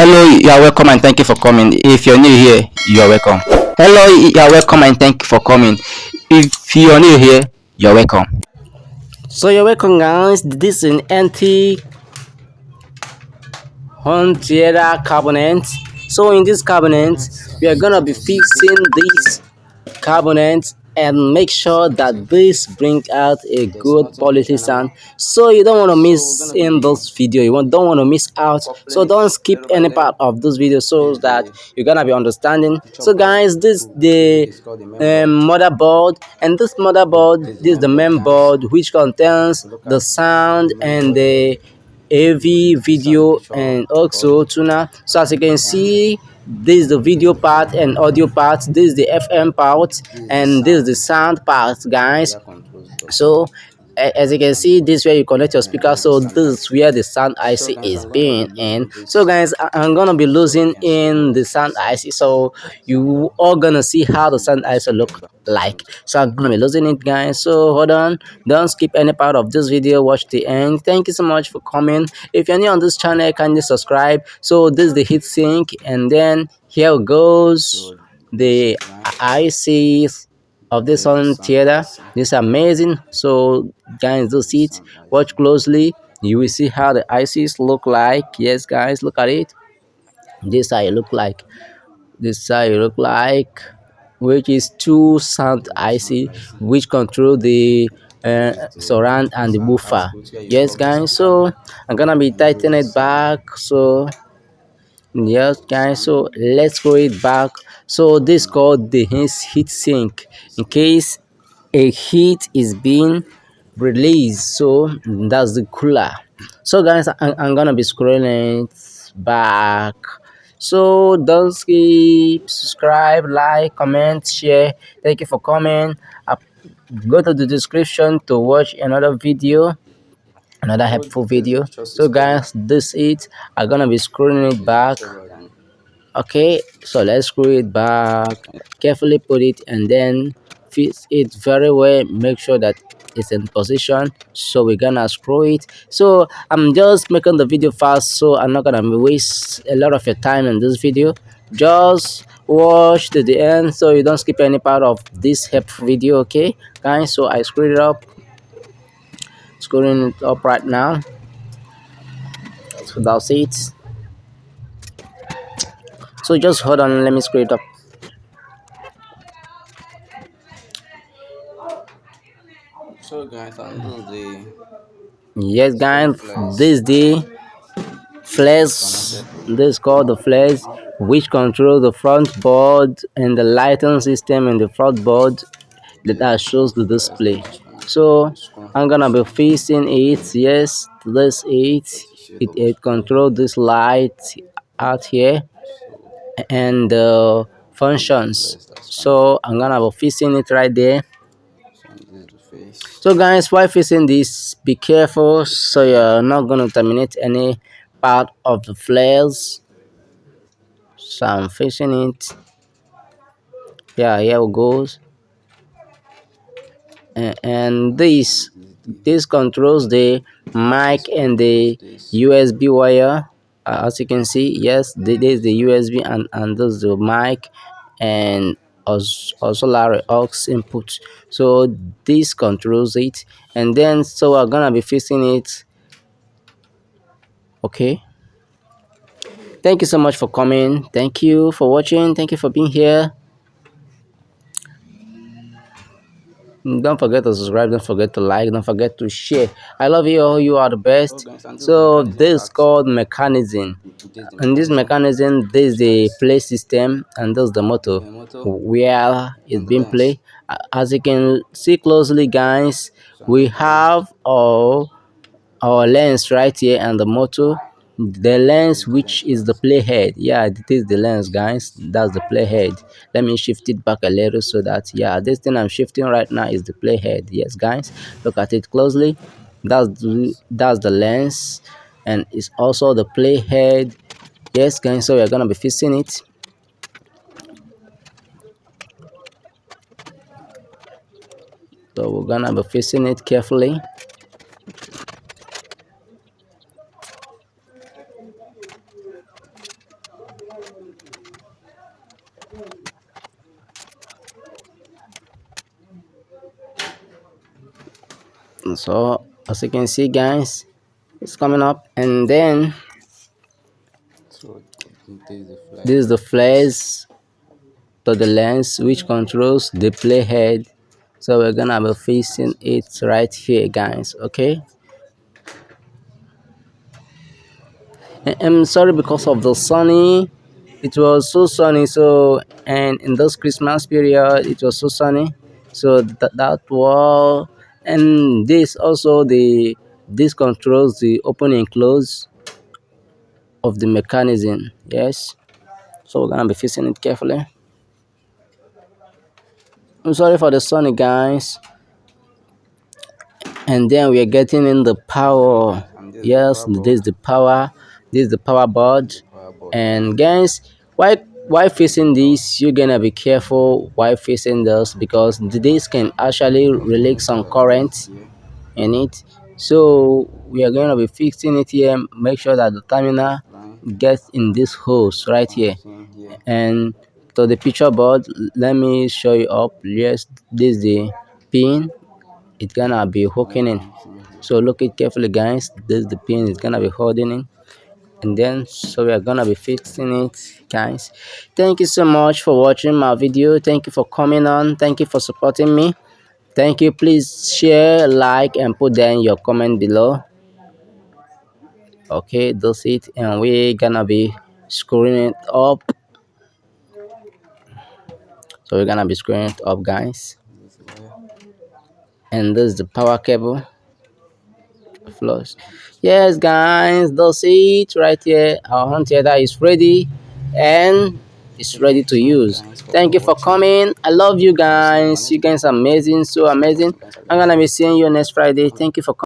Hello, you are welcome and thank you for coming. If you're new here, you are welcome. Hello, you are welcome and thank you for coming. If you're new here, you're welcome. So you're welcome, guys. This is an anti home theater cabinet. So in this cabinet, we are gonna be fixing this cabinet and make sure that this bring out a good quality sound, so you don't want to miss in this video. Don't want to miss out, so don't skip any part of this video so that you're gonna be understanding. So guys, this the motherboard, and this motherboard, this is the main board which contains the sound and the AV video and also tuner. So as you can see, this is the video part and audio part, this is the FM part, and this is the sound part, guys. So as you can see, this is where you connect your speaker, so this is where the sound IC is being in. So guys, I'm gonna be losing in the sound IC, so you are gonna see how the sound IC look like. So I'm gonna be losing it, guys. So hold on, don't skip any part of this video, watch the end. Thank you so much for coming. If you're new on this channel, kindly subscribe. So this is the heat sink, and then here goes the ICs of this home theater. This is amazing. So guys, do see it, watch closely, you will see how the ICs look like. Yes guys, look at it. This is how it look like. This is how it look like, which is two sound IC which control the surround and the woofer. Yes guys, so I'm gonna be tightening it back. So yes guys, so let's go it back. So this called the heat sink, in case a heat is being released, so that's the cooler. So guys, I'm gonna be scrolling it back. So don't skip, subscribe, like, comment, share. Thank you for coming. Go to the description to watch another video, another helpful video. So guys, this it, I'm gonna be scrolling it back. Okay, so let's screw it back, carefully put it, and then fix it very well, make sure that it's in position. So we're gonna screw it. So I'm just making the video fast, so I'm not gonna waste a lot of your time in this video. Just watch to the end so you don't skip any part of this helpful video. Okay guys, so I screwed it up, screwing it up right now. So that's it. So just hold on, let me screw it up. So guys, and this is the Yes guys, flash this is the flash, this is called the flash, which control the front board and the lighting system in the front board that shows the display. So I'm gonna be fixing it. Yes, this it control this light out here and the functions. So I'm gonna be fixing it right there. and this is the face. So guys, while fixing this, be careful so you're not going to terminate any part of the flares. So I'm fixing it. Yeah, here it goes. And this controls the mic and the USB wire. As you can see, yes, this is the USB, and this is the mic and auxiliary aux input. So this controls it, and then so we're gonna be fixing it. Okay, thank you so much for coming, thank you for watching, thank you for being here. Don't forget to subscribe, don't forget to like, don't forget to share. I love you all, you are the best. So this is called mechanism, and this mechanism, this is the play system, and this is the motor where it's being played. As you can see closely guys, we have our lens right here and the motor, the lens which is the playhead. Yeah, it is the lens guys, that's the playhead. Let me shift it back a little so that, yeah, this thing I'm shifting right now is the playhead. Yes guys, look at it closely. That's the lens, and it's also the playhead. Yes guys, so we're gonna be fixing it. So we're gonna be fixing it carefully. So as you can see guys, it's coming up, and then So this is the this is flash. the flares to the lens which controls the playhead. So we're gonna be fixing it right here guys. Okay, I'm sorry because of the sunny, it was so sunny. So and in this Christmas period it was so sunny, so that wall, and this also, this controls the open and close of the mechanism. Yes, so we're gonna be fixing it carefully. I'm sorry for the sunny guys. And then we are getting in the power. And this is the Yes, power this is board. the power, this is the power board. Power board. And guys, why facing this, you're gonna be careful why facing this, because this can actually release some current Here. in it. So we are going to be fixing it here. Make sure that the terminal Line. gets in this holes right here. Here. And to the picture board, let me show you up. Yes, this is the pin it's gonna be hooking in. So look it carefully guys, this is the pin it's gonna be holding in. And then so we are gonna be fixing it guys. Thank you so much for watching my video. Thank you for coming on. Thank you for supporting me. Thank you. Please share, like, and put down your comment below. Okay, that's it, and we're gonna be screwing it up. So we're gonna be screwing it up guys. And this is the power cable. Flush. Yes guys, that's it right here. Our home theater is ready and it's ready to use. Thank you for coming. I love you guys. You guys are amazing, so amazing. I'm gonna be seeing you next Friday. Thank you for coming.